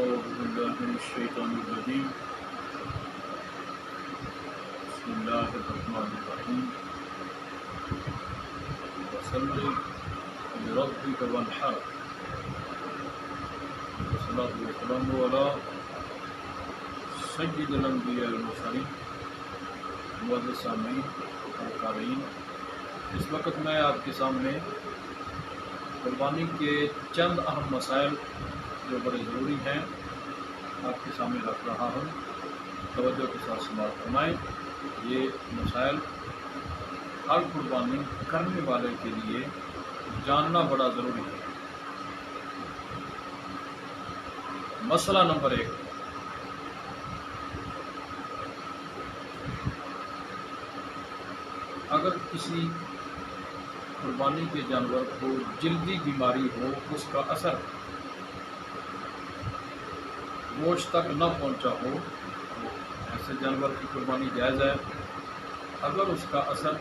أعوذ بالله من الشيطان الرجيم بسم الله الرحمن الرحيم وصل لربك وانحر والصلاة والسلام على سید الانبیاء المرسلین معزز سامعین اور قارئین، اس وقت میں آپ کے سامنے قربانی کے چند اہم مسائل جو بڑے ضروری ہیں آپ کے سامنے رکھ رہا ہوں۔ توجہ کے ساتھ سماعت فرمائیں۔ یہ مسائل ہر قربانی کرنے والے کے لیے جاننا بڑا ضروری ہے۔ مسئلہ نمبر 1، اگر کسی قربانی کے جانور کو جلدی بیماری ہو، اس کا اثر گوشت تک نہ پہنچا ہو، ایسے جانور کی قربانی جائز ہے۔ اگر اس کا اثر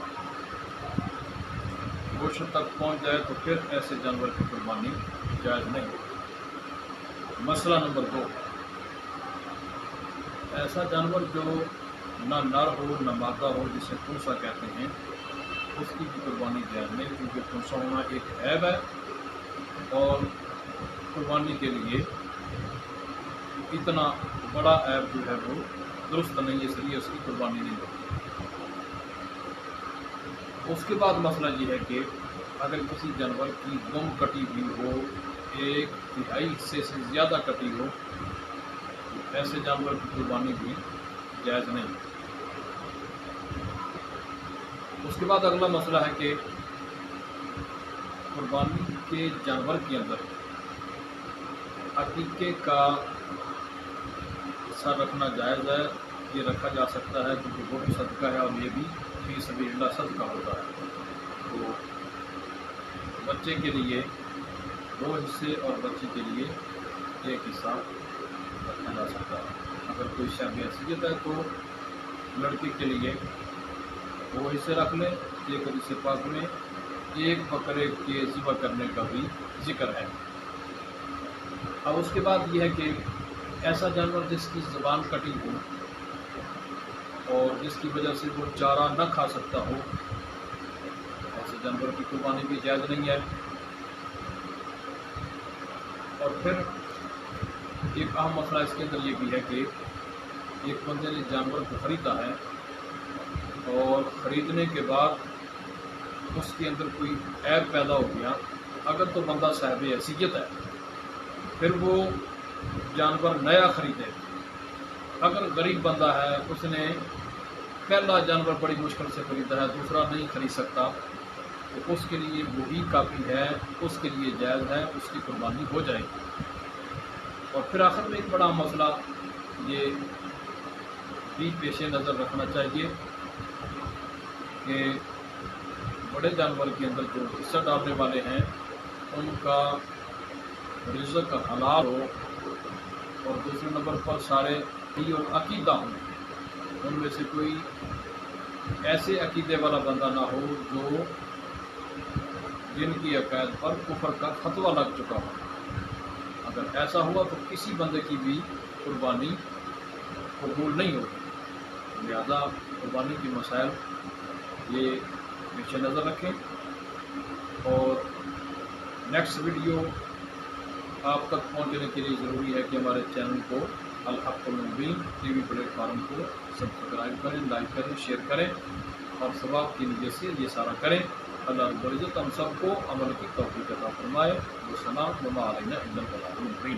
گوشت تک پہنچ جائے تو پھر ایسے جانور کی قربانی جائز نہیں۔ مسئلہ نمبر 2، ایسا جانور جو نہ نر ہو نہ مادہ ہو، جسے خنثی کہتے ہیں، اس کی بھی قربانی جائز نہیں، کیونکہ خنثی ہونا ایک عیب ہے اور قربانی کے لیے اتنا بڑا عیب جو ہے وہ درست نہیں، اس لیے اس کی قربانی نہیں ہوتی۔ اس کے بعد مسئلہ یہ ہے کہ اگر کسی جانور کی دم کٹی ہوئی ہو، 1/3 حصے سے زیادہ کٹی ہو، ایسے جانور کی قربانی بھی جائز نہیں۔ اس کے بعد اگلا مسئلہ ہے کہ قربانی کے جانور کے اندر عقیقے کا حصہ رکھنا جائز ہے، یہ رکھا جا سکتا ہے کیونکہ وہ بھی صدقہ ہے اور یہ بھی فی سبیل اللہ صدقہ ہوتا ہے۔ تو بچے کے لیے 2 حصے اور بچی کے لیے 1 حصہ رکھا جا سکتا ہے۔ اگر کوئی شاب حیثیت ہے تو لڑکی کے لیے 2 حصے رکھ لیں۔ ایک حدیث پاک میں 1 بکرے کے ذبح کرنے کا بھی ذکر ہے۔ اب اس کے بعد یہ ہے کہ ایسا جانور جس کی زبان کٹی ہو اور جس کی وجہ سے وہ چارہ نہ کھا سکتا ہو، ایسے جانور کی قربانی بھی جائز نہیں ہے۔ اور پھر ایک اہم مسئلہ اس کے اندر یہ بھی ہے کہ ایک بندے نے جانور کو خریدا ہے اور خریدنے کے بعد اس کے اندر کوئی عیب پیدا ہو گیا، اگر تو بندہ صاحب حیثیت ہے پھر وہ جانور نیا خریدے۔ اگر غریب بندہ ہے، اس نے پہلا جانور بڑی مشکل سے خریدا ہے، دوسرا نہیں خرید سکتا، تو اس کے لیے وہی کافی ہے، اس کے لیے جائز ہے، اس کی قربانی ہو جائے گی۔ اور پھر آخر میں ایک بڑا مسئلہ یہ بھی پیش نظر رکھنا چاہیے کہ بڑے جانور کے اندر جو حصہ ڈالنے والے ہیں ان کا رزق حلال ہو، اور دوسرے نمبر پر سارے اور عقیدہ ہوں، ان میں سے کوئی ایسے عقیدے والا بندہ نہ ہو جو جن کی عقائد پر کفر کا فتویٰ لگ چکا ہو۔ اگر ایسا ہوا تو کسی بندے کی بھی قربانی قبول نہیں ہوگی۔ لہذا قربانی کے مسائل یہ پیش نظر رکھیں، اور نیکسٹ ویڈیو آپ تک پہنچنے کے لیے ضروری ہے کہ ہمارے چینل کو الحق المبین ٹی وی پلیٹ فارم کو سبسکرائب کریں، لائک کریں، شیئر کریں اور ثواب کی نیت سے یہ سارا کریں۔ اللہ رب العزت ہم سب کو عمل کی توفیق عطا فرمائے۔ والسلام علینا الا البلاغ المبین۔